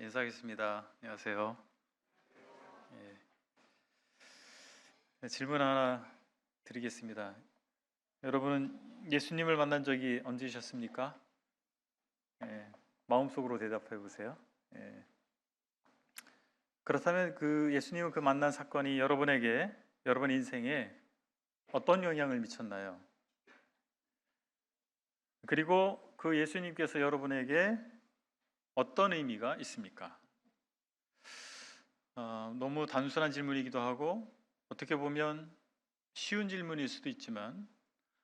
인사하겠습니다. 안녕하세요. 예, 질문 하나 드리겠습니다. 여러분은 예수님을 만난 적이 언제셨습니까? 예, 마음속으로 대답해 보세요. 예, 그렇다면 그 예수님을 만난 사건이 여러분 인생에 어떤 영향을 미쳤나요? 그리고 그 예수님께서 여러분에게 어떤 의미가 있습니까? 너무 단순한 질문이기도 하고 어떻게 보면 쉬운 질문일 수도 있지만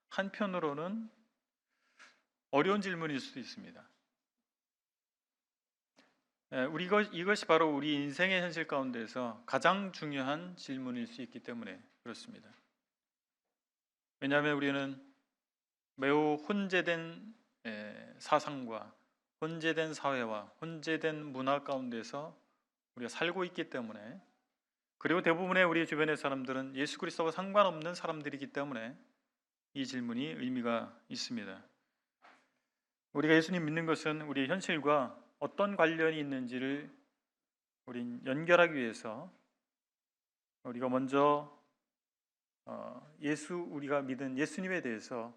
한편으로는 어려운 질문일 수도 있습니다. 이것이 바로 우리 인생의 현실 가운데서 가장 중요한 질문일 수 있기 때문에 그렇습니다. 왜냐하면 우리는 매우 혼재된 사상과 혼재된 사회와 혼재된 문화 가운데서 우리가 살고 있기 때문에, 그리고 대부분의 우리 주변의 사람들은 예수 그리스도와 상관없는 사람들이기 때문에 이 질문이 의미가 있습니다. 우리가 예수님 믿는 것은 우리의 현실과 어떤 관련이 있는지를 우린 연결하기 위해서 우리가 먼저 우리가 믿은 예수님에 대해서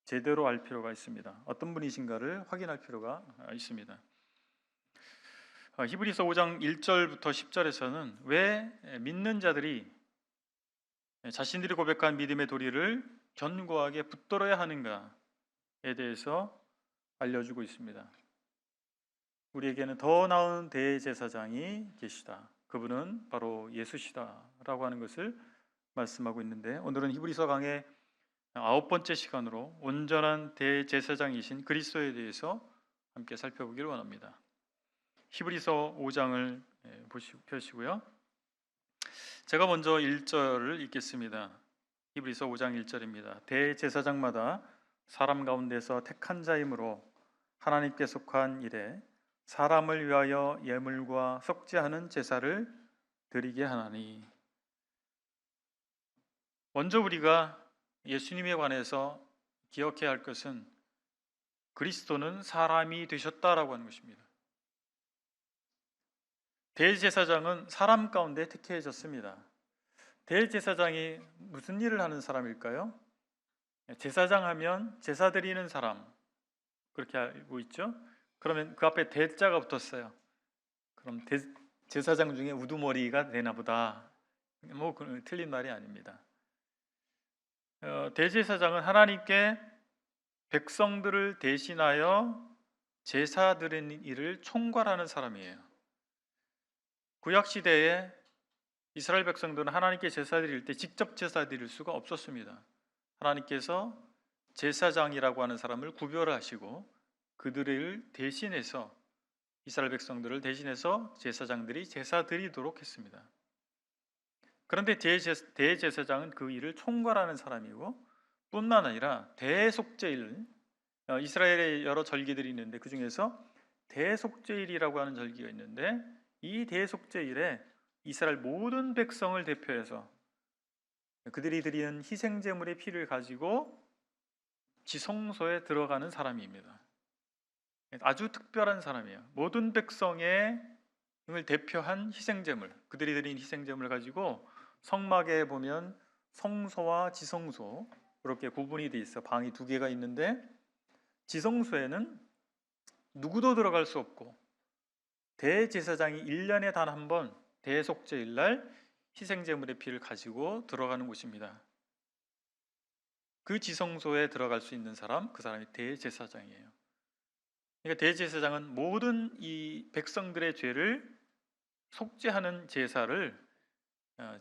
제대로 알 필요가 있습니다. 어떤 분이신가를 확인할 필요가 있습니다. 히브리서 5장 1절부터 10절에서는 왜 믿는 자들이 자신들이 고백한 믿음의 도리를 견고하게 붙들어야 하는가에 대해서 알려주고 있습니다. 우리에게는 더 나은 대제사장이 계시다. 그분은 바로 예수시다라고 하는 것을 말씀하고 있는데, 오늘은 히브리서 강의 9번째 시간으로 온전한 대제사장이신 그리스도에 대해서 함께 살펴보기를 원합니다. 히브리서 5장을 펴시고요. 제가 먼저 1절을 읽겠습니다. 히브리서 5장 1절입니다. 대제사장마다 사람 가운데서 택한 자이므로 하나님께 속한 일에 사람을 위하여 예물과 속죄하는 제사를 드리게 하나니. 먼저 우리가 예수님에 관해서 기억해야 할 것은 그리스도는 사람이 되셨다라고 하는 것입니다. 대제사장은 사람 가운데 택해졌습니다. 대제사장이 무슨 일을 하는 사람일까요? 제사장 하면 제사 드리는 사람, 그렇게 알고 있죠? 그러면 그 앞에 대자가 붙었어요. 그럼 제사장 중에 우두머리가 되나 보다. 틀린 말이 아닙니다. 대제사장은 하나님께 백성들을 대신하여 제사 드리는 일을 총괄하는 사람이에요. 구약 시대에 이스라엘 백성들은 하나님께 제사 드릴 때 직접 제사 드릴 수가 없었습니다. 하나님께서 제사장이라고 하는 사람을 구별하시고 그들을 대신해서, 이스라엘 백성들을 대신해서 제사장들이 제사 드리도록 했습니다. 그런데 대제사장은 그 일을 총괄하는 사람이고, 뿐만 아니라 대속죄일, 이스라엘의 여러 절기들이 있는데 그 중에서 대속죄일이라고 하는 절기가 있는데, 이 대속죄일에 이스라엘 모든 백성을 대표해서 그들이 드리는 희생제물의 피를 가지고 지성소에 들어가는 사람입니다. 아주 특별한 사람이에요. 모든 백성의 을 대표한 희생제물, 그들이 드린 희생제물을 가지고 성막에 보면 성소와 지성소 그렇게 구분이 돼 있어. 방이 두 개가 있는데 지성소에는 누구도 들어갈 수 없고, 대제사장이 1년에 단 한 번 대속죄일 날 희생제물의 피를 가지고 들어가는 곳입니다. 그 지성소에 들어갈 수 있는 사람, 그 사람이 대제사장이에요. 그러니까 대제사장은 모든 이 백성들의 죄를 속죄하는 제사를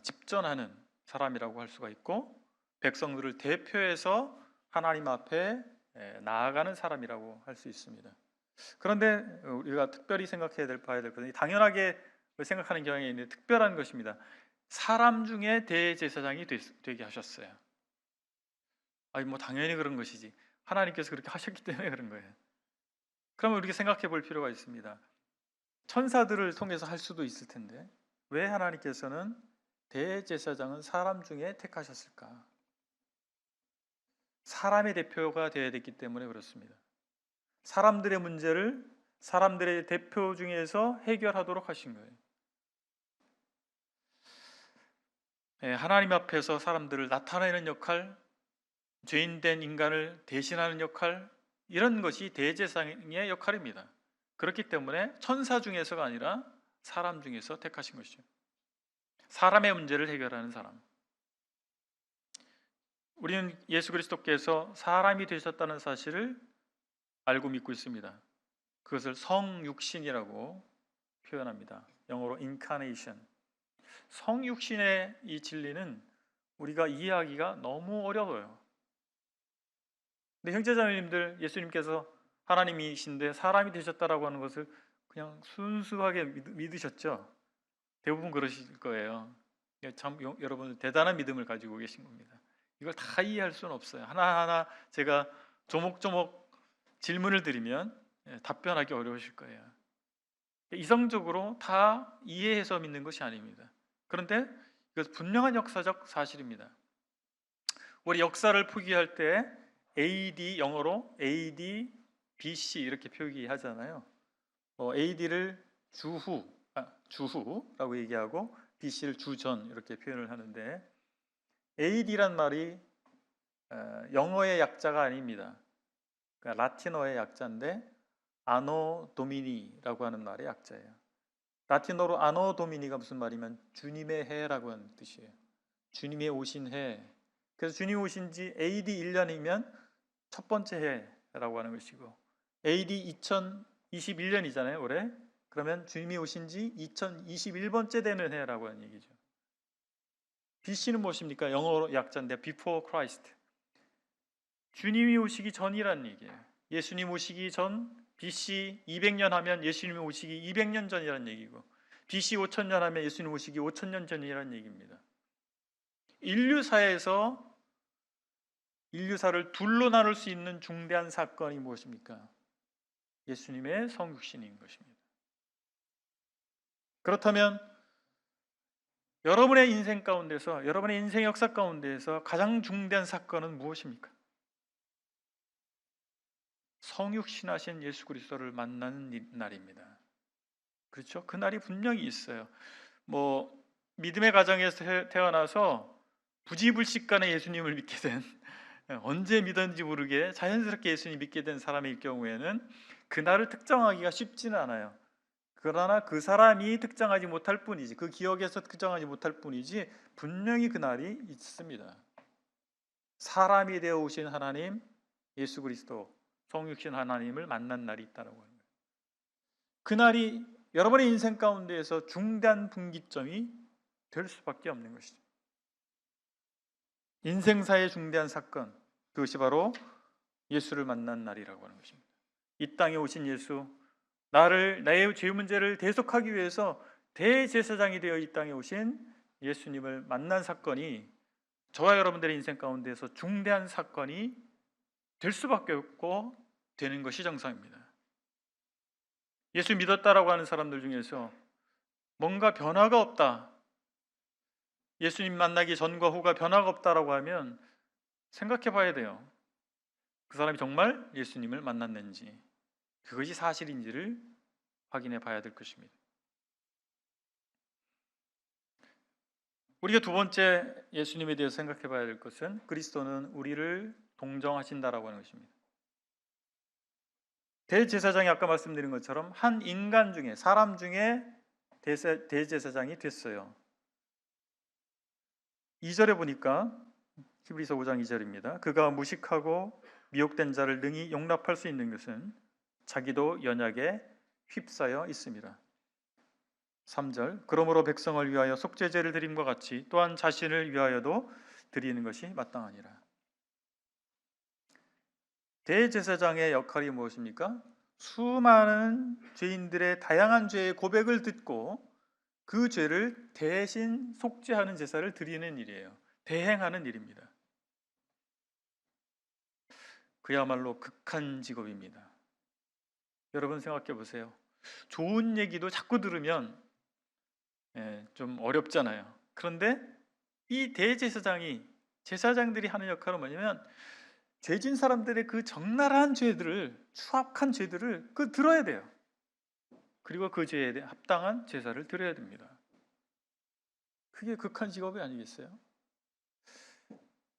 집전하는 사람이라고 할 수가 있고, 백성들을 대표해서 하나님 앞에 나아가는 사람이라고 할 수 있습니다. 그런데 우리가 특별히 봐야 될 것은, 당연하게 생각하는 경향이 있는데 특별한 것입니다. 사람 중에 대제사장이 되게 하셨어요. 당연히 그런 것이지. 하나님께서 그렇게 하셨기 때문에 그런 거예요. 그러면 우리가 생각해 볼 필요가 있습니다. 천사들을 통해서 할 수도 있을 텐데 왜 하나님께서는 대제사장은 사람 중에 택하셨을까? 사람의 대표가 되어야 됐기 때문에 그렇습니다. 사람들의 문제를 사람들의 대표 중에서 해결하도록 하신 거예요. 하나님 앞에서 사람들을 나타내는 역할, 죄인된 인간을 대신하는 역할, 이런 것이 대제사장의 역할입니다. 그렇기 때문에 천사 중에서가 아니라 사람 중에서 택하신 것이죠. 사람의 문제를 해결하는 사람. 우리는 예수 그리스도께서 사람이 되셨다는 사실을 알고 믿고 있습니다. 그것을 성육신이라고 표현합니다. 영어로 incarnation. 성육신의 이 진리는 우리가 이해하기가 너무 어려워요. 근데 형제자매님들, 예수님께서 하나님이신데 사람이 되셨다라고 하는 것을 그냥 순수하게 믿으셨죠? 대부분 그러실 거예요. 참 여러분 대단한 믿음을 가지고 계신 겁니다. 이걸 다 이해할 수는 없어요. 하나하나 제가 조목조목 질문을 드리면 답변하기 어려우실 거예요. 이성적으로 다 이해해서 믿는 것이 아닙니다. 그런데 이것은 분명한 역사적 사실입니다. 우리 역사를 표기할 때 AD, 영어로 AD, BC 이렇게 표기하잖아요. AD를 주후라고 얘기하고 BC를 주전 이렇게 표현을 하는데, AD란 말이 영어의 약자가 아닙니다. 그러니까 라틴어의 약자인데 아노 도미니라고 하는 말의 약자예요. 라틴어로 아노 도미니가 무슨 말이면 주님의 해라고 하는 뜻이에요. 주님이 오신 해. 그래서 주님이 오신 지 AD 1년이면 첫 번째 해라고 하는 것이고, AD 2021년이잖아요 올해. 그러면 주님이 오신 지 2021번째 되는 해라고 하는 얘기죠. BC는 무엇입니까? 영어로 약자인데 Before Christ. 주님이 오시기 전이라는 얘기예요. 예수님 오시기 전, BC 200년 하면 예수님이 오시기 200년 전이라는 얘기고, BC 5000년 하면 예수님 오시기 5000년 전이라는 얘기입니다. 인류사를 둘로 나눌 수 있는 중대한 사건이 무엇입니까? 예수님의 성육신인 것입니다. 그렇다면 여러분의 인생 가운데서, 여러분의 인생 역사 가운데에서 가장 중대한 사건은 무엇입니까? 성육신하신 예수 그리스도를 만나는 날입니다. 그렇죠? 그 날이 분명히 있어요. 믿음의 가정에서 태어나서 부지불식간에 예수님을 믿게 된, 언제 믿었는지 모르게 자연스럽게 예수님 믿게 된 사람일 경우에는 그 날을 특정하기가 쉽지는 않아요. 그러나 그 사람이 특정하지 못할 뿐이지, 그 기억에서 특정하지 못할 뿐이지 분명히 그 날이 있습니다. 사람이 되어 오신 하나님 예수 그리스도, 성육신 하나님을 만난 날이 있다라고 하는 거예요. 그 날이 여러분의 인생 가운데에서 중대한 분기점이 될 수밖에 없는 것이죠. 인생사의 중대한 사건, 그것이 바로 예수를 만난 날이라고 하는 것입니다. 이 땅에 오신 예수, 나의 죄 문제를 대속하기 위해서 대제사장이 되어 이 땅에 오신 예수님을 만난 사건이 저와 여러분들의 인생 가운데서 중대한 사건이 될 수밖에 없고 되는 것이 정상입니다. 예수 믿었다라고 하는 사람들 중에서 뭔가 변화가 없다, 예수님 만나기 전과 후가 변화가 없다라고 하면 생각해 봐야 돼요. 그 사람이 정말 예수님을 만났는지, 그것이 사실인지를 확인해 봐야 될 것입니다. 우리가 두 번째 예수님에 대해서 생각해 봐야 될 것은 그리스도는 우리를 동정하신다라고 하는 것입니다. 대제사장이 아까 말씀드린 것처럼 한 인간 중에, 사람 중에 대제사장이 됐어요. 2절에 보니까 히브리서 5장 2절입니다. 그가 무식하고 미혹된 자를 능히 용납할 수 있는 것은 자기도 연약에 휩싸여 있습니다. 3절, 그러므로 백성을 위하여 속죄제를 드림과 같이 또한 자신을 위하여도 드리는 것이 마땅하니라. 대제사장의 역할이 무엇입니까? 수많은 죄인들의 다양한 죄의 고백을 듣고 그 죄를 대신 속죄하는 제사를 드리는 일이에요. 대행하는 일입니다. 그야말로 극한 직업입니다. 여러분 생각해 보세요. 좋은 얘기도 자꾸 들으면 좀 어렵잖아요. 그런데 이 대제사장이, 제사장들이 하는 역할은 뭐냐면 죄진 사람들의 그 적나라한 죄들을, 추악한 죄들을 들어야 돼요. 그리고 그 죄에 대해 합당한 제사를 드려야 됩니다. 그게 극한 직업이 아니겠어요?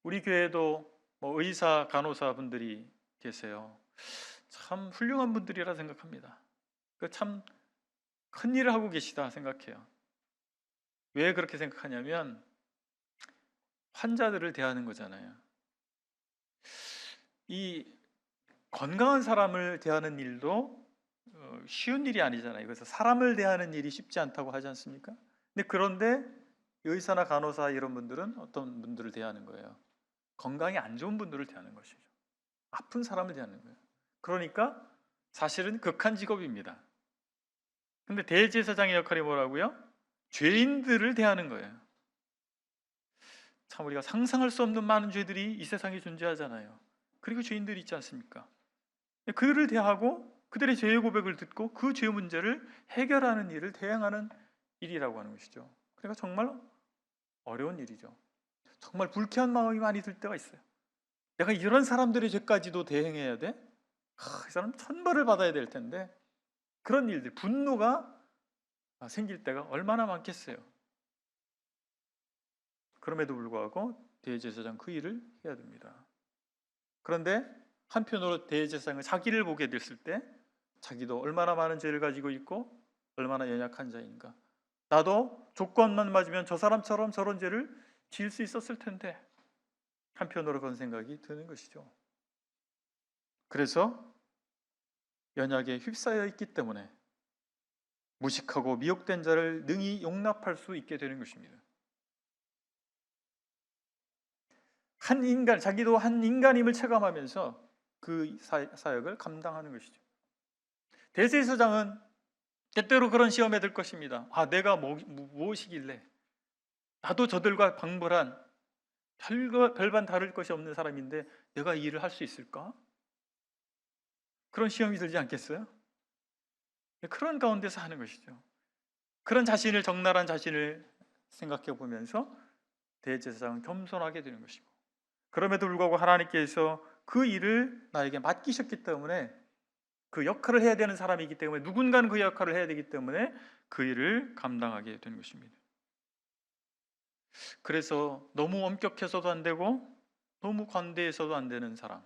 우리 교회도 뭐 의사, 간호사 분들이 계세요. 참 훌륭한 분들이라 생각합니다. 참 큰 일을 하고 계시다 생각해요. 왜 그렇게 생각하냐면 환자들을 대하는 거잖아요. 이 건강한 사람을 대하는 일도 쉬운 일이 아니잖아요. 그래서 사람을 대하는 일이 쉽지 않다고 하지 않습니까? 근데 그런데 의사나 간호사 이런 분들은 어떤 분들을 대하는 거예요? 건강이 안 좋은 분들을 대하는 것이죠. 아픈 사람을 대하는 거예요. 그러니까 사실은 극한 직업입니다. 근데 대제사장의 역할이 뭐라고요? 죄인들을 대하는 거예요. 참 우리가 상상할 수 없는 많은 죄들이 이 세상에 존재하잖아요. 그리고 죄인들이 있지 않습니까? 그들을 대하고 그들의 죄의 고백을 듣고 그 죄 문제를 해결하는 일을 대행하는 일이라고 하는 것이죠. 그러니까 정말 어려운 일이죠. 정말 불쾌한 마음이 많이 들 때가 있어요. 내가 이런 사람들의 죄까지도 대행해야 돼? 이 사람 천벌을 받아야 될 텐데 그런 일들, 분노가 생길 때가 얼마나 많겠어요. 그럼에도 불구하고 대제사장 그 일을 해야 됩니다. 그런데 한편으로 대제사장은 자기를 보게 됐을 때 자기도 얼마나 많은 죄를 가지고 있고 얼마나 연약한 자인가. 나도 조건만 맞으면 저 사람처럼 저런 죄를 지을 수 있었을 텐데 한편으로 그런 생각이 드는 것이죠. 그래서 연약에 휩싸여 있기 때문에 무식하고 미혹된 자를 능히 용납할 수 있게 되는 것입니다. 한 인간, 자기도 한 인간임을 체감하면서 그 사역을 감당하는 것이죠. 대제사장은 때때로 그런 시험에 들 것입니다. 내가 무엇이길래 나도 저들과 방불한 별반 다를 것이 없는 사람인데 내가 이 일을 할 수 있을까? 그런 시험이 들지 않겠어요? 그런 가운데서 하는 것이죠. 그런 적나라한 자신을 생각해 보면서 대제사장은 겸손하게 되는 것이고, 그럼에도 불구하고 하나님께서 그 일을 나에게 맡기셨기 때문에 그 역할을 해야 되는 사람이기 때문에 누군가는 그 역할을 해야 되기 때문에 그 일을 감당하게 되는 것입니다. 그래서 너무 엄격해서도 안 되고 너무 관대해서도 안 되는 사람,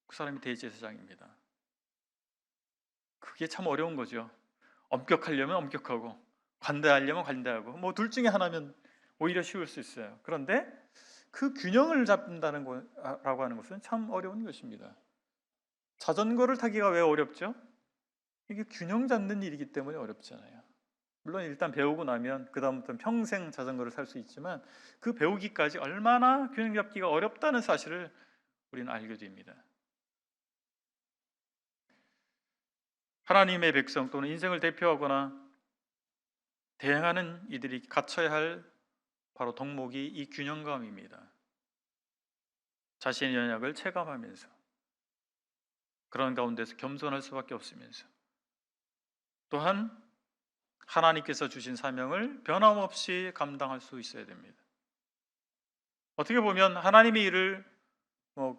그 사람이 대제사장입니다. 그게 참 어려운 거죠. 엄격하려면 엄격하고 관대하려면 관대하고 뭐 둘 중에 하나면 오히려 쉬울 수 있어요. 그런데 그 균형을 잡는다는 거라고 하는 것은 참 어려운 것입니다. 자전거를 타기가 왜 어렵죠? 이게 균형 잡는 일이기 때문에 어렵잖아요. 물론 일단 배우고 나면 그 다음부터는 평생 자전거를 탈 수 있지만 그 배우기까지 얼마나 균형 잡기가 어렵다는 사실을 우리는 알게 됩니다. 하나님의 백성 또는 인생을 대표하거나 대행하는 이들이 갖춰야 할 바로 덕목이 이 균형감입니다. 자신의 연약을 체감하면서 그런 가운데서 겸손할 수밖에 없으면서 또한 하나님께서 주신 사명을 변함없이 감당할 수 있어야 됩니다. 어떻게 보면 하나님의 일을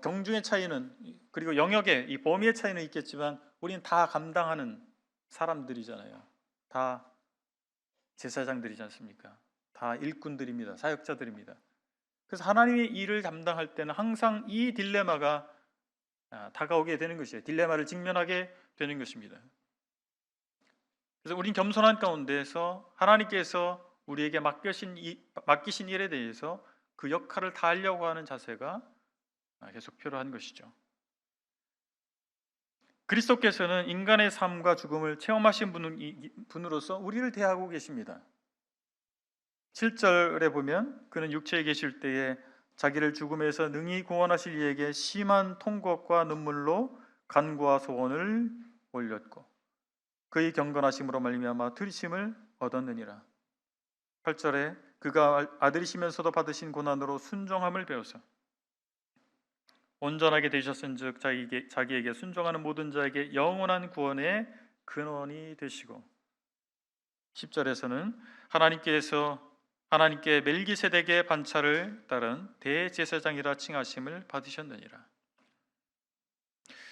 경중의 차이는 그리고 영역의 이 범위의 차이는 있겠지만 우리는 다 감당하는 사람들이잖아요. 다 제사장들이지 않습니까? 다 일꾼들입니다. 사역자들입니다. 그래서 하나님의 일을 감당할 때는 항상 이 딜레마가 다가오게 되는 것이에요. 딜레마를 직면하게 되는 것입니다. 그래서 우린 겸손한 가운데서 하나님께서 우리에게 맡기신 일에 대해서 그 역할을 다하려고 하는 자세가 계속 필요한 것이죠. 그리스도께서는 인간의 삶과 죽음을 체험하신 분으로서 우리를 대하고 계십니다. 7절에 보면 그는 육체에 계실 때에 자기를 죽음에서 능히 구원하실 이에게 심한 통곡과 눈물로 간구와 소원을 올렸고 그의 경건하심으로 말미암아 들으심을 얻었느니라. 8절에 그가 아들이시면서도 받으신 고난으로 순종함을 배워서 온전하게 되셨은즉 자기에게 순종하는 모든 자에게 영원한 구원의 근원이 되시고 10절에서는 하나님께 멜기세덱의 반차를 따른 대제사장이라 칭하심을 받으셨느니라.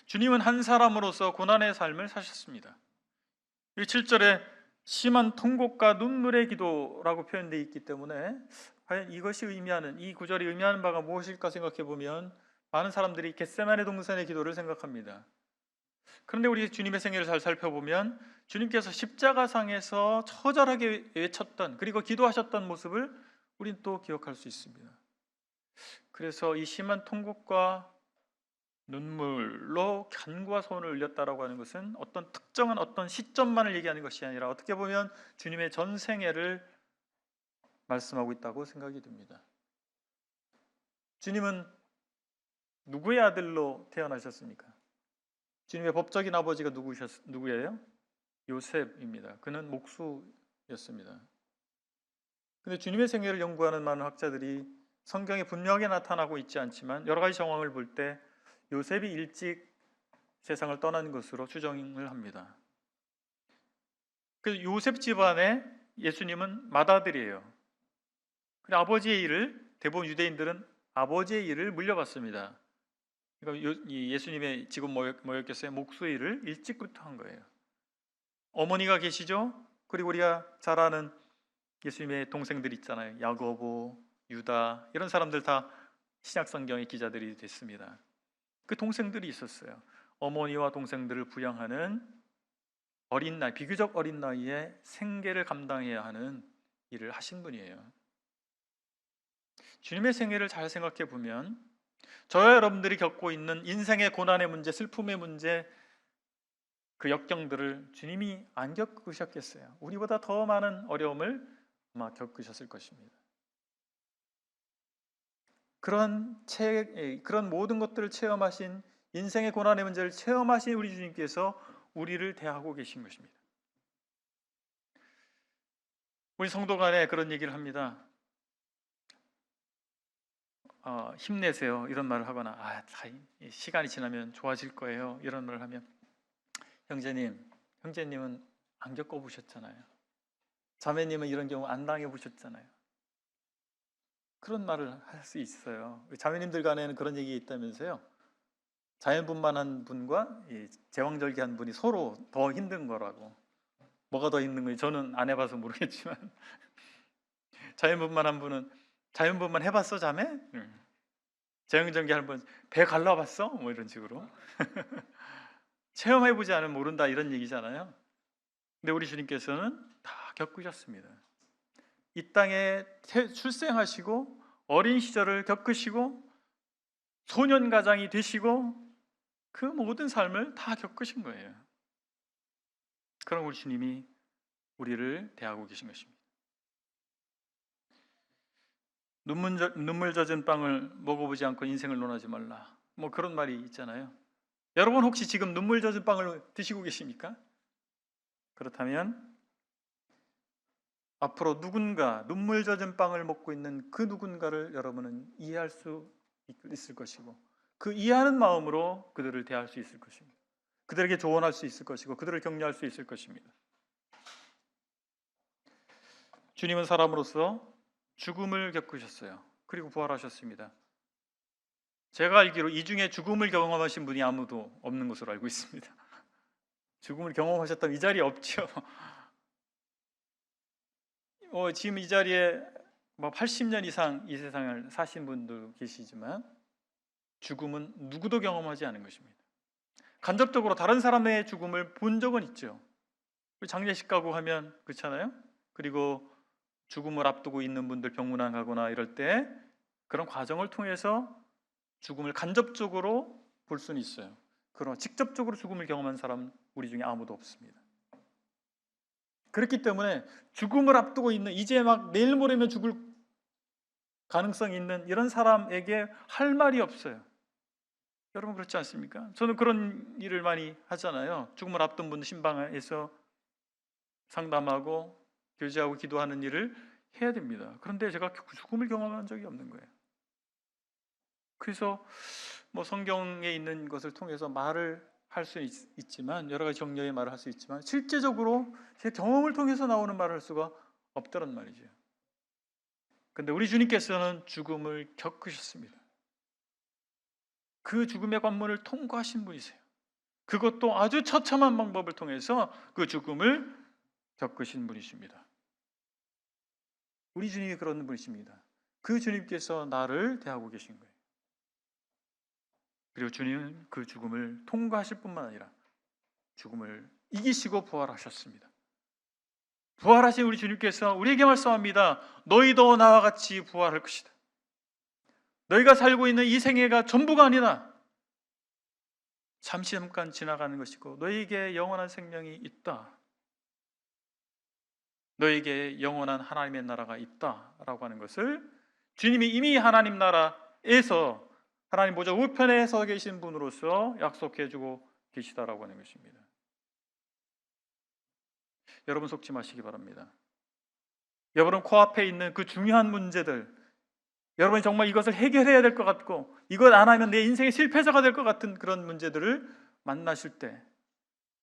주님은 한 사람으로서 고난의 삶을 사셨습니다. 이 7절에 심한 통곡과 눈물의 기도라고 표현되어 있기 때문에 과연 이것이 의미하는, 이 구절이 의미하는 바가 무엇일까 생각해 보면 많은 사람들이 겟세마네 동산의 기도를 생각합니다. 그런데 우리 주님의 생애를 잘 살펴보면 주님께서 십자가상에서 처절하게 외쳤던, 그리고 기도하셨던 모습을 우리는 또 기억할 수 있습니다. 그래서 이 심한 통곡과 눈물로 간구와 소원을 흘렸다라고 하는 것은 어떤 특정한 어떤 시점만을 얘기하는 것이 아니라 어떻게 보면 주님의 전 생애를 말씀하고 있다고 생각이 듭니다. 주님은 누구의 아들로 태어나셨습니까? 주님의 법적인 아버지가 누구예요? 요셉입니다. 그는 목수였습니다. 근데 주님의 생애를 연구하는 많은 학자들이 성경에 분명하게 나타나고 있지 않지만 여러 가지 정황을 볼 때 요셉이 일찍 세상을 떠난 것으로 추정을 합니다. 그 요셉 집안에 예수님은 맏아들이에요. 그리고 아버지의 일을, 대부분 유대인들은 아버지의 일을 물려받습니다. 그러니까 예수님의 지금 뭐였겠어요? 목수의 일을 일찍부터 한 거예요. 어머니가 계시죠? 그리고 우리가 잘 아는 예수님의 동생들 있잖아요. 야고보, 유다, 이런 사람들 다 신약 성경의 기자들이 됐습니다. 그 동생들이 있었어요. 어머니와 동생들을 부양하는 어린 나이, 비교적 어린 나이에 생계를 감당해야 하는 일을 하신 분이에요. 주님의 생애를 잘 생각해 보면 저와 여러분들이 겪고 있는 인생의 고난의 문제, 슬픔의 문제, 그 역경들을 주님이 안 겪으셨겠어요? 우리보다 더 많은 어려움을 아마 겪으셨을 것입니다. 그런 모든 것들을 체험하신, 인생의 고난의 문제를 체험하신 우리 주님께서 우리를 대하고 계신 것입니다. 우리 성도 간에 그런 얘기를 합니다. 힘내세요, 이런 말을 하거나 시간이 지나면 좋아질 거예요, 이런 말을 하면 형제님은 안 겪어보셨잖아요. 자매님은 이런 경우 안 당해보셨잖아요. 그런 말을 할 수 있어요. 자매님들 간에는 그런 얘기 있다면서요. 자연분만한 분과 제왕절개한 분이 서로 더 힘든 거라고. 뭐가 더 힘든 건지 저는 안 해봐서 모르겠지만 자연분만한 분은 자연분만 해봤어 자매? 제왕절개하는 분 배 갈라봤어? 뭐 이런 식으로 체험해보지 않으면 모른다, 이런 얘기잖아요. 근데 우리 주님께서는 다 겪으셨습니다. 이 땅에 출생하시고 어린 시절을 겪으시고 소년가장이 되시고 그 모든 삶을 다 겪으신 거예요. 그럼 우리 주님이 우리를 대하고 계신 것입니다. 눈물 젖은 빵을 먹어보지 않고 인생을 논하지 말라, 뭐 그런 말이 있잖아요. 여러분 혹시 지금 눈물 젖은 빵을 드시고 계십니까? 그렇다면 앞으로 누군가 눈물 젖은 빵을 먹고 있는 그 누군가를 여러분은 이해할 수 있을 것이고, 그 이해하는 마음으로 그들을 대할 수 있을 것입니다. 그들에게 조언할 수 있을 것이고 그들을 격려할 수 있을 것입니다. 주님은 사람으로서 죽음을 겪으셨어요. 그리고 부활하셨습니다. 제가 알기로 이 중에 죽음을 경험하신 분이 아무도 없는 것으로 알고 있습니다. 죽음을 경험하셨다면 이 자리에 없죠. 지금 이 자리에 80년 이상 이 세상을 사신 분도 계시지만 죽음은 누구도 경험하지 않은 것입니다. 간접적으로 다른 사람의 죽음을 본 적은 있죠. 장례식 가고 하면 그렇잖아요. 그리고 죽음을 앞두고 있는 분들 병문안 가거나 이럴 때 그런 과정을 통해서 죽음을 간접적으로 볼 수는 있어요. 그러나 직접적으로 죽음을 경험한 사람 우리 중에 아무도 없습니다. 그렇기 때문에 죽음을 앞두고 있는, 이제 막 내일 모레면 죽을 가능성이 있는 이런 사람에게 할 말이 없어요. 여러분 그렇지 않습니까? 저는 그런 일을 많이 하잖아요. 죽음을 앞둔 분 신방에서 상담하고 교제하고 기도하는 일을 해야 됩니다. 그런데 제가 죽음을 경험한 적이 없는 거예요. 그래서 성경에 있는 것을 통해서 말을 할 수 있지만, 여러 가지 격려의 말을 할 수 있지만 실제적으로 제 경험을 통해서 나오는 말을 할 수가 없다는 말이죠. 근데 우리 주님께서는 죽음을 겪으셨습니다. 그 죽음의 관문을 통과하신 분이세요. 그것도 아주 처참한 방법을 통해서 그 죽음을 겪으신 분이십니다. 우리 주님이 그런 분이십니다. 그 주님께서 나를 대하고 계신 거예요. 그리고 주님은 그 죽음을 통과하실 뿐만 아니라 죽음을 이기시고 부활하셨습니다. 부활하신 우리 주님께서 우리에게 말씀합니다. 너희도 나와 같이 부활할 것이다. 너희가 살고 있는 이 생애가 전부가 아니다. 잠시 잠깐 지나가는 것이고 너희에게 영원한 생명이 있다. 너희에게 영원한 하나님의 나라가 있다라고 하는 것을 주님이 이미 하나님 나라에서 하나님 보좌 우편에 서 계신 분으로서 약속해 주고 계시다라고 하는 것입니다. 여러분 속지 마시기 바랍니다. 여러분 코앞에 있는 그 중요한 문제들, 여러분이 정말 이것을 해결해야 될 것 같고 이걸 안 하면 내 인생의 실패자가 될 것 같은 그런 문제들을 만나실 때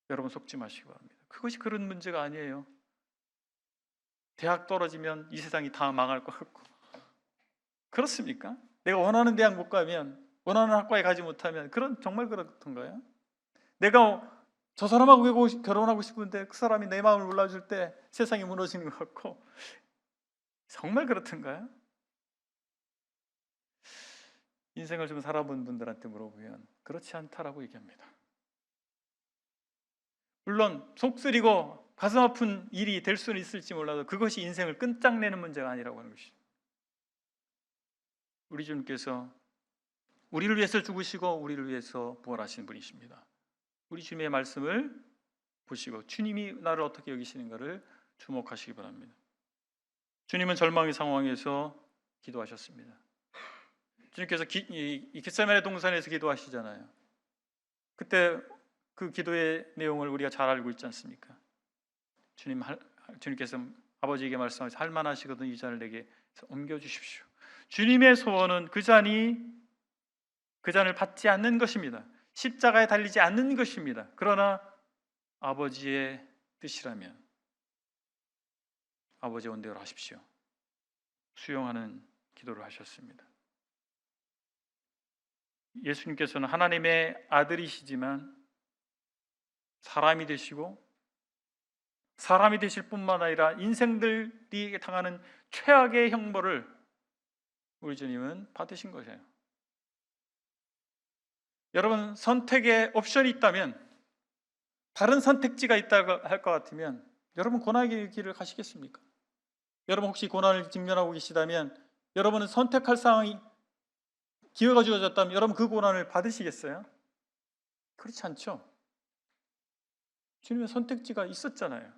여러분 속지 마시기 바랍니다. 그것이 그런 문제가 아니에요. 대학 떨어지면 이 세상이 다 망할 것 같고, 그렇습니까? 내가 원하는 대학 못 가면, 원하는 학과에 가지 못하면 정말 그렇던가요? 내가 저 사람하고 결혼하고 싶은데 그 사람이 내 마음을 몰라줄 때 세상이 무너지는 것 같고, 정말 그렇던가요? 인생을 좀 살아본 분들한테 물어보면 그렇지 않다라고 얘기합니다. 물론 속 쓰리고 가슴 아픈 일이 될 수는 있을지 몰라도 그것이 인생을 끝장내는 문제가 아니라고 하는 것이죠. 우리 주님께서 우리를 위해서 죽으시고 우리를 위해서 부활하신 분이십니다. 우리 주님의 말씀을 보시고 주님이 나를 어떻게 여기시는가를 주목하시기 바랍니다. 주님은 절망의 상황에서 기도하셨습니다. 주님께서 이 겟세마네 동산에서 기도하시잖아요. 그때 그 기도의 내용을 우리가 잘 알고 있지 않습니까? 주님께서 아버지에게 말씀하셔서 할 만하시거든 이 잔을 내게 옮겨주십시오. 주님의 소원은 그 잔을 받지 않는 것입니다. 십자가에 달리지 않는 것입니다. 그러나 아버지의 뜻이라면 아버지의 원대로 하십시오. 수용하는 기도를 하셨습니다. 예수님께서는 하나님의 아들이시지만 사람이 되시고 사람이 되실 뿐만 아니라 인생들이 당하는 최악의 형벌을 우리 주님은 받으신 것이에요. 여러분 선택의 옵션이 있다면, 다른 선택지가 있다고 할 것 같으면 여러분 고난의 길을 가시겠습니까? 여러분 혹시 고난을 직면하고 계시다면 여러분은 선택할 상황이 기회가 주어졌다면 여러분 그 고난을 받으시겠어요? 그렇지 않죠. 주님의 선택지가 있었잖아요.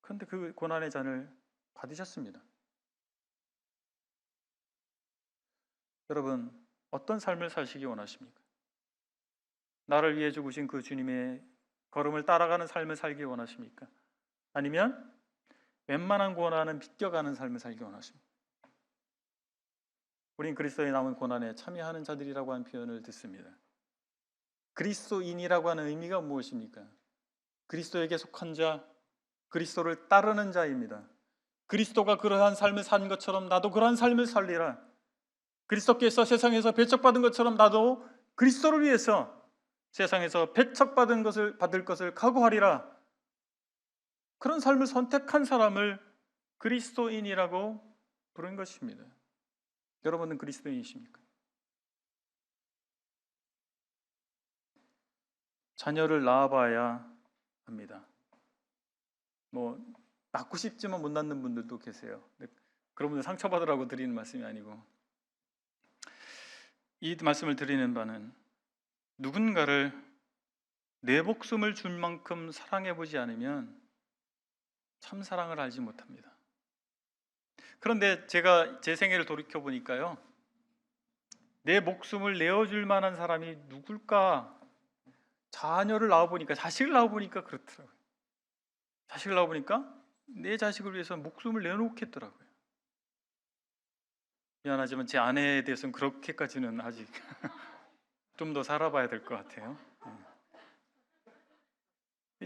그런데 그 고난의 잔을 받으셨습니다. 여러분 어떤 삶을 사시기 원하십니까? 나를 위해 죽으신 그 주님의 걸음을 따라가는 삶을 살기 원하십니까? 아니면 웬만한 고난은 비껴가는 삶을 살기 원하십니까? 우린 그리스도에 남은 고난에 참여하는 자들이라고 하는 표현을 듣습니다. 그리스도인이라고 하는 의미가 무엇입니까? 그리스도에게 속한 자, 그리스도를 따르는 자입니다. 그리스도가 그러한 삶을 산 것처럼 나도 그러한 삶을 살리라. 그리스도께서 세상에서 배척받은 것처럼 나도 그리스도를 위해서 세상에서 배척받은 것을 받을 것을 각오하리라. 그런 삶을 선택한 사람을 그리스도인이라고 부른 것입니다. 여러분은 그리스도인이십니까? 자녀를 낳아봐야 합니다. 낳고 싶지만 못 낳는 분들도 계세요. 그런 분들 상처받으라고 드리는 말씀이 아니고, 이 말씀을 드리는 바는 누군가를 내 목숨을 줄 만큼 사랑해보지 않으면 참 사랑을 알지 못합니다. 그런데 제가 제 생애를 돌이켜보니까요, 내 목숨을 내어줄 만한 사람이 누굴까? 자녀를 낳아보니까, 자식을 낳아보니까 그렇더라고요. 자식을 낳아보니까 내 자식을 위해서 목숨을 내놓겠더라고요. 미안하지만 제 아내에 대해서는 그렇게까지는 아직 좀 더 살아봐야 될 것 같아요.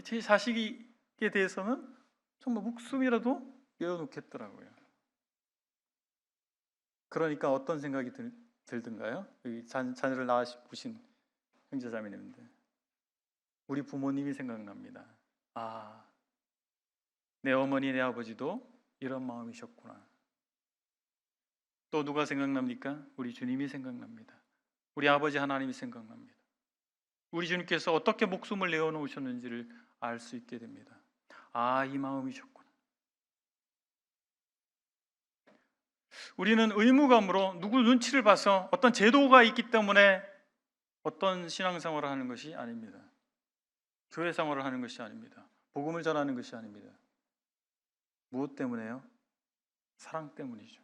제 자식에 대해서는 정말 목숨이라도 내어놓겠더라고요. 그러니까 어떤 생각이 들던가요? 자녀를 낳으신 형제자매님들, 우리 부모님이 생각납니다. 아, 내 어머니, 내 아버지도 이런 마음이셨구나. 또 누가 생각납니까? 우리 주님이 생각납니다. 우리 아버지 하나님이 생각납니다. 우리 주님께서 어떻게 목숨을 내어놓으셨는지를 알 수 있게 됩니다. 아, 이 마음이셨구나. 우리는 의무감으로 누구 눈치를 봐서 어떤 제도가 있기 때문에 어떤 신앙생활을 하는 것이 아닙니다. 교회 생활을 하는 것이 아닙니다. 복음을 전하는 것이 아닙니다. 무엇 때문에요? 사랑 때문이죠.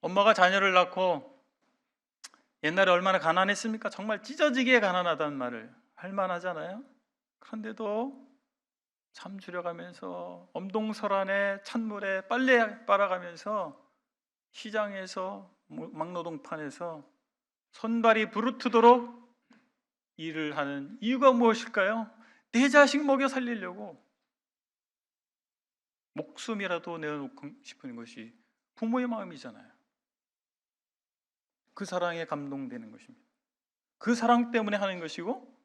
엄마가 자녀를 낳고 옛날에 얼마나 가난했습니까? 정말 찢어지게 가난하다는 말을 할 만하잖아요. 그런데도 참 줄여가면서 엄동설안에 찬물에 빨래 빨아가면서 시장에서 막노동판에서 손발이 부르트도록 일을 하는 이유가 무엇일까요? 내 자식 먹여 살리려고 목숨이라도 내어놓고 싶은 것이 부모의 마음이잖아요. 그 사랑에 감동되는 것입니다. 그 사랑 때문에 하는 것이고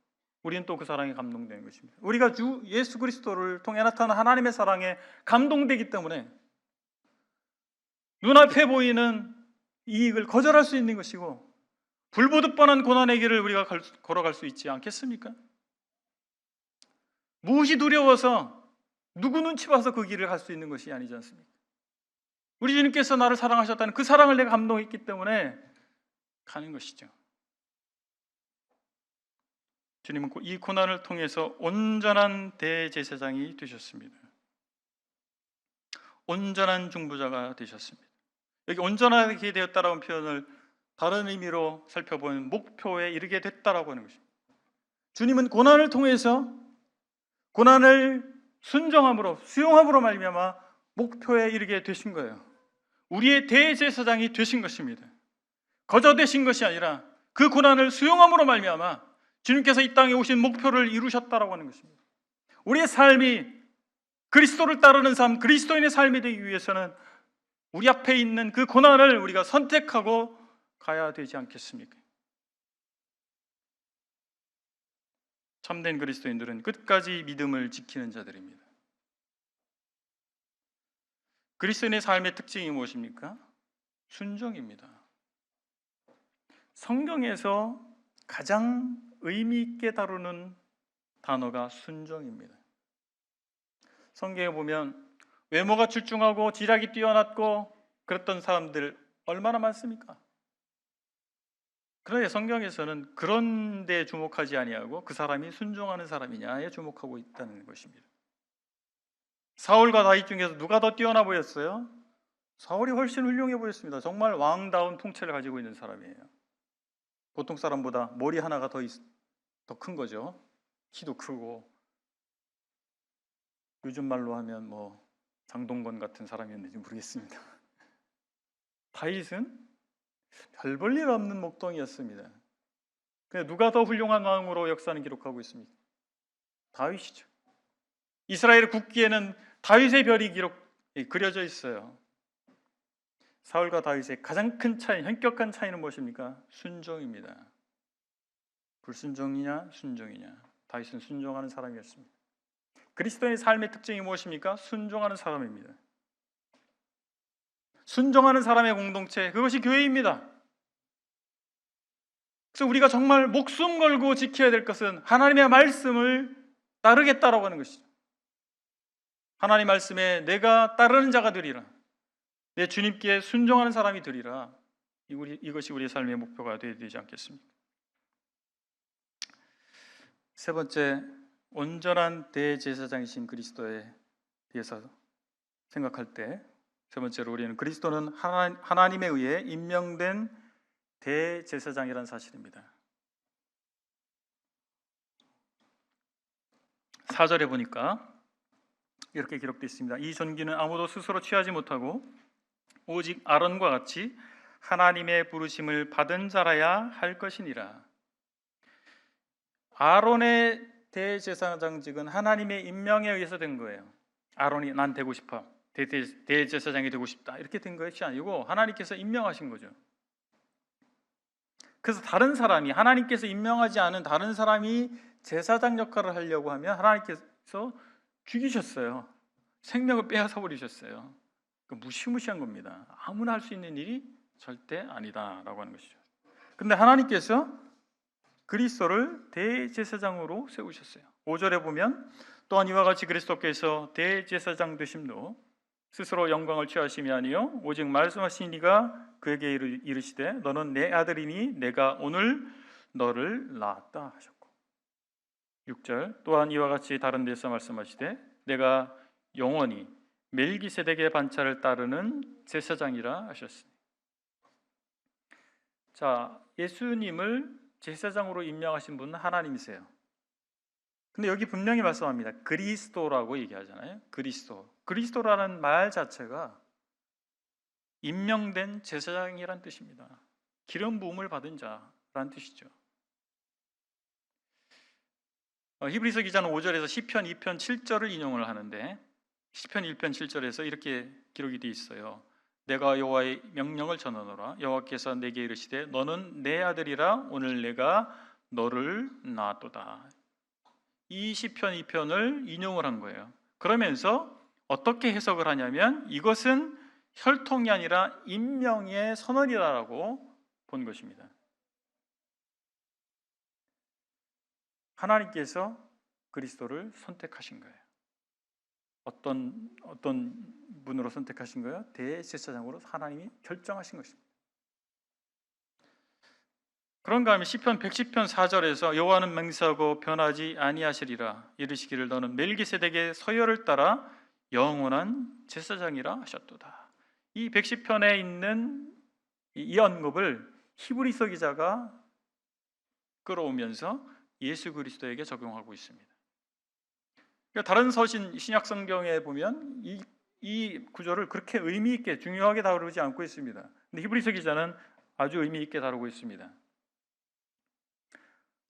우리는 또 그 사랑에 감동되는 것입니다. 우리가 주 예수 그리스도를 통해 나타난 하나님의 사랑에 감동되기 때문에 눈앞에 보이는 이익을 거절할 수 있는 것이고 불보듯 뻔한 고난의 길을 우리가 걸어갈 수 있지 않겠습니까? 무엇이 두려워서 누구 눈치 봐서 그 길을 갈 수 있는 것이 아니지 않습니까? 우리 주님께서 나를 사랑하셨다는 그 사랑을 내가 감동했기 때문에 가는 것이죠. 주님은 이 고난을 통해서 온전한 대제사장이 되셨습니다. 온전한 중보자가 되셨습니다. 여기 온전하게 되었다라는 표현을 다른 의미로 살펴보면 목표에 이르게 됐다라고 하는 것입니다. 주님은 고난을 통해서 고난을 순종함으로 수용함으로 말미암아 목표에 이르게 되신 거예요. 우리의 대제사장이 되신 것입니다. 거저되신 것이 아니라 그 고난을 수용함으로 말미암아 주님께서 이 땅에 오신 목표를 이루셨다라고 하는 것입니다. 우리의 삶이 그리스도를 따르는 삶, 그리스도인의 삶이 되기 위해서는 우리 앞에 있는 그 고난을 우리가 선택하고 가야 되지 않겠습니까? 참된 그리스도인들은 끝까지 믿음을 지키는 자들입니다. 그리스도인의 삶의 특징이 무엇입니까? 순종입니다. 성경에서 가장 의미 있게 다루는 단어가 순종입니다. 성경에 보면 외모가 출중하고 지략이 뛰어났고 그랬던 사람들 얼마나 많습니까? 그런데 성경에서는 그런 데 주목하지 아니하고 그 사람이 순종하는 사람이냐에 주목하고 있다는 것입니다. 사울과 다윗 중에서 누가 더 뛰어나 보였어요? 사울이 훨씬 훌륭해 보였습니다. 정말 왕다운 통치를 가지고 있는 사람이에요. 보통 사람보다 머리 하나가 더 큰 거죠. 키도 크고 요즘 말로 하면 뭐 장동건 같은 사람이었는지 모르겠습니다. 다윗은 별 볼 일 없는 목동이었습니다. 근데 누가 더 훌륭한 왕으로 역사는 기록하고 있습니까? 다윗이죠. 이스라엘 국기에는 다윗의 별이 그려져 있어요. 사울과 다윗의 가장 큰 차이, 현격한 차이는 무엇입니까? 순종입니다. 불순종이냐 순종이냐. 다윗은 순종하는 사람이었습니다. 그리스도의 삶의 특징이 무엇입니까? 순종하는 사람입니다. 순종하는 사람의 공동체, 그것이 교회입니다. 그래서 우리가 정말 목숨 걸고 지켜야 될 것은 하나님의 말씀을 따르겠다라고 하는 것이죠. 하나님 말씀에 내가 따르는 자가 되리라, 내 주님께 순종하는 사람이 되리라. 이것이 우리의 삶의 목표가 되어야 되지 않겠습니까? 세 번째, 온전한 대제사장이신 그리스도에 대해서 생각할 때 세 번째로 우리는 그리스도는 하나님에 의해 임명된 대제사장이라는 사실입니다. 4절에 보니까 이렇게 기록되어 있습니다. 이 존귀는 아무도 스스로 취하지 못하고 오직 아론과 같이 하나님의 부르심을 받은 자라야 할 것이니라. 아론의 대제사장직은 하나님의 임명에 의해서 된 거예요. 아론이 난 되고 싶어, 대제사장이 되고 싶다, 이렇게 된 것이 아니고 하나님께서 임명하신 거죠. 그래서 다른 사람이, 하나님께서 임명하지 않은 다른 사람이 제사장 역할을 하려고 하면 하나님께서 죽이셨어요. 생명을 빼앗아 버리셨어요. 무시무시한 겁니다. 아무나 할 수 있는 일이 절대 아니다라고 하는 것이죠. 근데 하나님께서 그리스도를 대제사장으로 세우셨어요. 5절에 보면 또한 이와 같이 그리스도께서 대제사장 되심도 스스로 영광을 취하심이 아니요 오직 말씀하신 이가 그에게 이르시되 너는 내 아들이니 내가 오늘 너를 낳았다 하셨고, 6절 또한 이와 같이 다른 데서 말씀하시되 내가 영원히 멜기세덱의 반차를 따르는 제사장이라 하셨으니. 자, 예수님을 제사장으로 임명하신 분은 하나님이세요. 근데 여기 분명히 말씀합니다. 그리스도라고 얘기하잖아요. 그리스도라는 말 자체가 임명된 제사장이란 뜻입니다. 기름 부음을 받은 자란 뜻이죠. 히브리서 기자는 5절에서 시편 2편 7절을 인용을 하는데, 시편 1편 7절에서 이렇게 기록이 되어 있어요. 내가 여호와의 명령을 전하노라. 여호와께서 내게 이르시되 너는 내 아들이라 오늘 내가 너를 낳았도다. 이 시편 2편을 인용을 한 거예요. 그러면서 어떻게 해석을 하냐면 이것은 혈통이 아니라 임명의 선언이라고 본 것입니다. 하나님께서 그리스도를 선택하신 거예요. 어떤 분으로 선택하신 거예요? 대제사장으로 하나님이 결정하신 것입니다. 그런가 하면 시편 110편 4절에서 여호와는 맹세하고 변하지 아니하시리라 이르시기를 너는 멜기세덱의 서열을 따라 영원한 제사장이라 하셨도다. 이 110편에 있는 이 언급을 히브리서 기자가 끌어오면서 예수 그리스도에게 적용하고 있습니다. 그러니까 다른 서신 신약 성경에 보면 이 구절을 그렇게 의미 있게 중요하게 다루지 않고 있습니다. 근데 히브리서 기자는 아주 의미 있게 다루고 있습니다.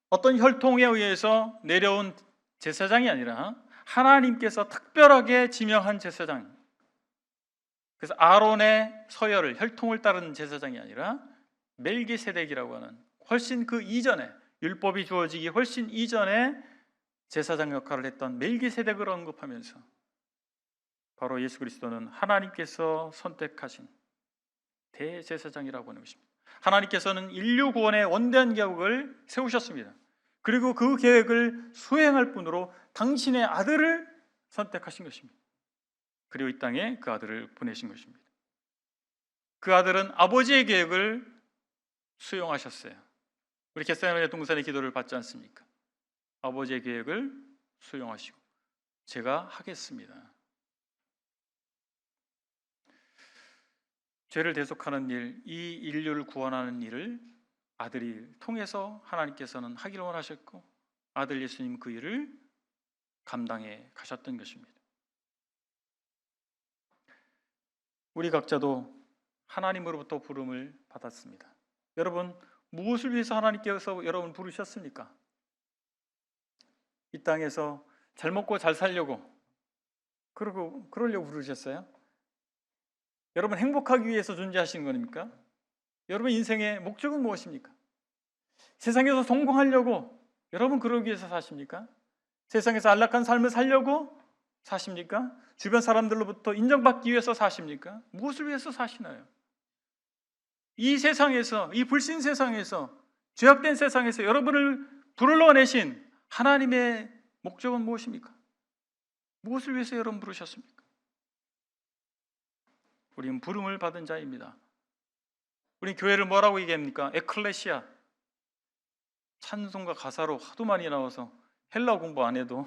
어떤 혈통에 의해서 내려온 제사장이 아니라 하나님께서 특별하게 지명한 제사장. 그래서 아론의 서열을, 혈통을 따르는 제사장이 아니라 멜기세덱이라고 하는 훨씬 그 이전에, 율법이 주어지기 훨씬 이전에 제사장 역할을 했던 멜기세덱을 언급하면서 바로 예수 그리스도는 하나님께서 선택하신 대제사장이라고 하는 것입니다. 하나님께서는 인류 구원의 원대한 계획을 세우셨습니다. 그리고 그 계획을 수행할 뿐으로 당신의 아들을 선택하신 것입니다. 그리고 이 땅에 그 아들을 보내신 것입니다. 그 아들은 아버지의 계획을 수용하셨어요. 우리 겟세마네 동산의 기도를 받지 않습니까? 아버지의 계획을 수용하시고 제가 하겠습니다. 죄를 대속하는 일, 이 인류를 구원하는 일을 아들이 통해서 하나님께서는 하기를 원하셨고 아들 예수님 그 일을 감당해 가셨던 것입니다. 우리 각자도 하나님으로부터 부름을 받았습니다. 여러분, 무엇을 위해서 하나님께서 여러분 부르셨습니까? 이 땅에서 잘 먹고 잘 살려고 그러려고 부르셨어요? 여러분 행복하기 위해서 존재하신 겁니까? 여러분 인생의 목적은 무엇입니까? 세상에서 성공하려고 여러분 그러기 위해서 사십니까? 세상에서 안락한 삶을 살려고 사십니까? 주변 사람들로부터 인정받기 위해서 사십니까? 무엇을 위해서 사시나요? 이 세상에서, 이 불신 세상에서, 죄악된 세상에서 여러분을 불러내신 하나님의 목적은 무엇입니까? 무엇을 위해서 여러분 부르셨습니까? 우리는 부름을 받은 자입니다. 우리 교회를 뭐라고 얘기합니까? 에클레시아. 찬송가 가사로 하도 많이 나와서 헬라 공부 안 해도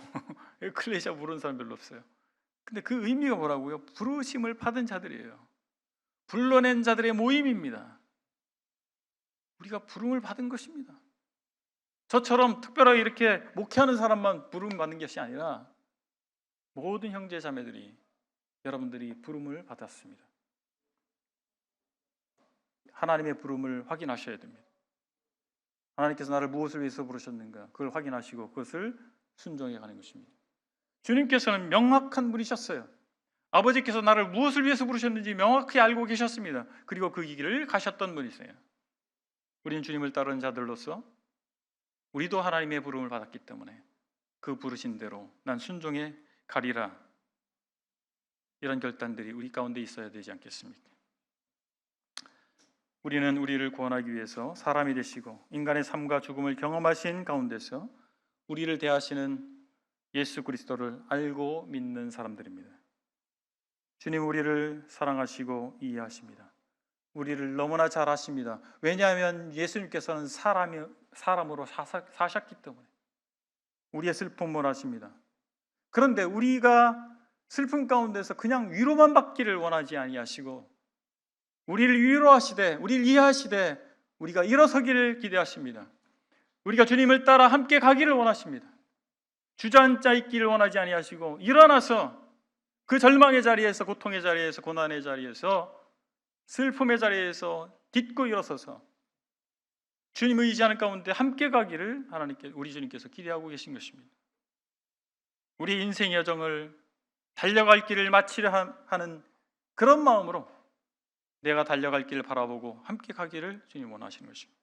에클레시아 부르는 사람 별로 없어요. 근데 그 의미가 뭐라고요? 부르심을 받은 자들이에요. 불러낸 자들의 모임입니다. 우리가 부름을 받은 것입니다. 저처럼 특별하게 이렇게 목회하는 사람만 부름 받는 것이 아니라 모든 형제 자매들이, 여러분들이 부름을 받았습니다. 하나님의 부름을 확인하셔야 됩니다. 하나님께서 나를 무엇을 위해서 부르셨는가, 그걸 확인하시고 그것을 순종해 가는 것입니다. 주님께서는 명확한 분이셨어요. 아버지께서 나를 무엇을 위해서 부르셨는지 명확히 알고 계셨습니다. 그리고 그 길을 가셨던 분이세요. 우리는 주님을 따르는 자들로서 우리도 하나님의 부름을 받았기 때문에 그 부르신 대로 난 순종해 가리라, 이런 결단들이 우리 가운데 있어야 되지 않겠습니까? 우리는 우리를 구원하기 위해서 사람이 되시고 인간의 삶과 죽음을 경험하신 가운데서 우리를 대하시는 예수 그리스도를 알고 믿는 사람들입니다. 주님 우리를 사랑하시고 이해하십니다. 우리를 너무나 잘 아십니다. 왜냐하면 예수님께서는 사람으로 사셨기 때문에 우리의 슬픔을 아십니다. 그런데 우리가 슬픔 가운데서 그냥 위로만 받기를 원하지 아니하시고 우리를 위로하시되 우리를 이해하시되 우리가 일어서기를 기대하십니다. 우리가 주님을 따라 함께 가기를 원하십니다. 주저앉아 있기를 원하지 아니하시고 일어나서 그 절망의 자리에서, 고통의 자리에서, 고난의 자리에서, 슬픔의 자리에서 딛고 일어서서 주님을 의지하는 가운데 함께 가기를 하나님께, 우리 주님께서 기대하고 계신 것입니다. 우리 인생의 여정을 달려갈 길을 마치려 하는 그런 마음으로 내가 달려갈 길을 바라보고 함께 가기를 주님 원하시는 것입니다.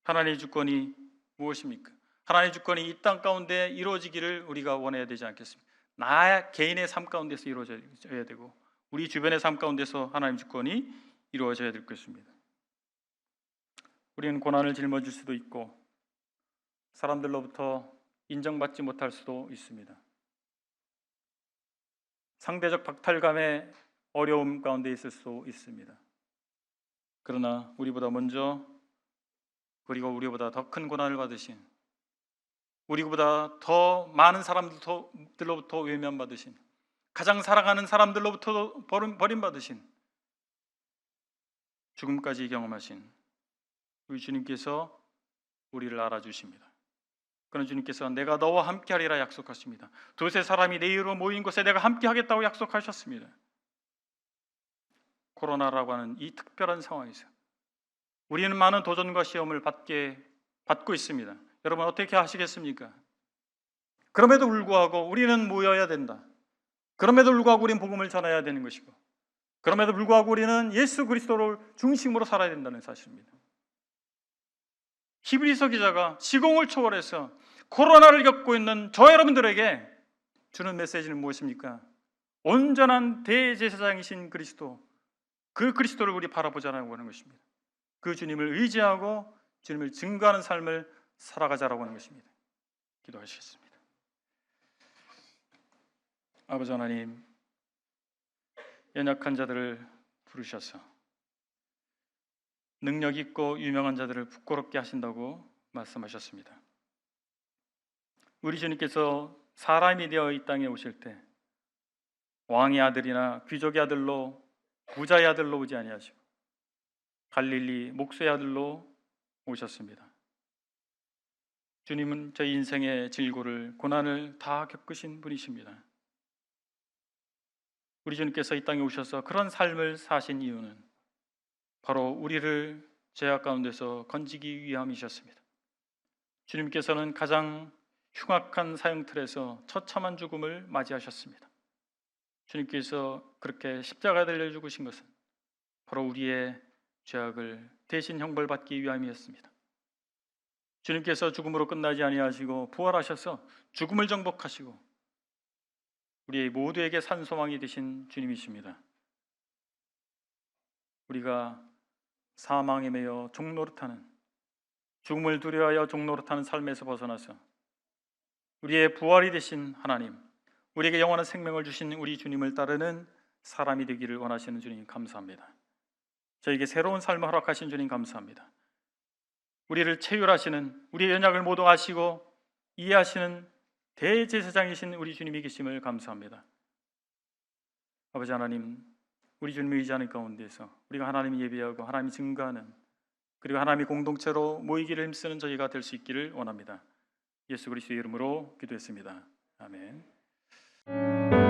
하나님의 주권이 무엇입니까? 하나님의 주권이 이 땅 가운데 이루어지기를 우리가 원해야 되지 않겠습니까? 나 개인의 삶 가운데서 이루어져야 되고 우리 주변의 삶 가운데서 하나님의 주권이 이루어져야 될 것입니다. 우리는 고난을 짊어질 수도 있고 사람들로부터 인정받지 못할 수도 있습니다. 상대적 박탈감의 어려움 가운데 있을 수도 있습니다. 그러나 우리보다 먼저, 그리고 우리보다 더 큰 고난을 받으신, 우리보다 더 많은 사람들로부터 외면받으신, 가장 사랑하는 사람들로부터 버림받으신, 죽음까지 경험하신 우리 주님께서 우리를 알아주십니다. 그런 주님께서 내가 너와 함께하리라 약속하십니다. 두세 사람이 내 이름으로 모인 곳에 내가 함께하겠다고 약속하셨습니다. 코로나라고 하는 이 특별한 상황에서 우리는 많은 도전과 시험을 받고 있습니다. 여러분 어떻게 하시겠습니까? 그럼에도 불구하고 우리는 모여야 된다. 그럼에도 불구하고 우리는 복음을 전해야 되는 것이고, 그럼에도 불구하고 우리는 예수 그리스도를 중심으로 살아야 된다는 사실입니다. 히브리서 기자가 시공을 초월해서 코로나를 겪고 있는 저 여러분들에게 주는 메시지는 무엇입니까? 온전한 대제사장이신 그리스도, 그 그리스도를 우리 바라보자라고 하는 것입니다. 그 주님을 의지하고 주님을 증거하는 삶을 살아가자라고 하는 것입니다. 기도하시겠습니다. 아버지 하나님, 연약한 자들을 부르셔서 능력 있고 유명한 자들을 부끄럽게 하신다고 말씀하셨습니다. 우리 주님께서 사람이 되어 이 땅에 오실 때 왕의 아들이나 귀족의 아들로, 부자의 아들로 오지 아니하시고 갈릴리 목수의 아들로 오셨습니다. 주님은 저희 인생의 질고를, 고난을 다 겪으신 분이십니다. 우리 주님께서 이 땅에 오셔서 그런 삶을 사신 이유는 바로 우리를 죄악 가운데서 건지기 위함이셨습니다. 주님께서는 가장 흉악한 사형틀에서 처참한 죽음을 맞이하셨습니다. 주님께서 그렇게 십자가에 달려 죽으신 것은 바로 우리의 죄악을 대신 형벌받기 위함이었습니다. 주님께서 죽음으로 끝나지 아니하시고 부활하셔서 죽음을 정복하시고 우리 모두에게 산소망이 되신 주님이십니다. 우리가 사망에 매여 종노릇하는, 죽음을 두려워하여 종노릇하는 삶에서 벗어나서 우리의 부활이 되신 하나님, 우리에게 영원한 생명을 주신 우리 주님을 따르는 사람이 되기를 원하시는 주님 감사합니다. 저에게 새로운 삶을 허락하신 주님 감사합니다. 우리를 체휼하시는, 우리의 연약을 모두 아시고 이해하시는 대제사장이신 우리 주님이 계심을 감사합니다. 아버지 하나님, 우리 주님을 의지하는 가운데서 우리가 하나님을 예배하고 하나님이 증거하는, 그리고 하나님이 공동체로 모이기를 힘쓰는 저희가 될 수 있기를 원합니다. 예수 그리스도의 이름으로 기도했습니다. 아멘.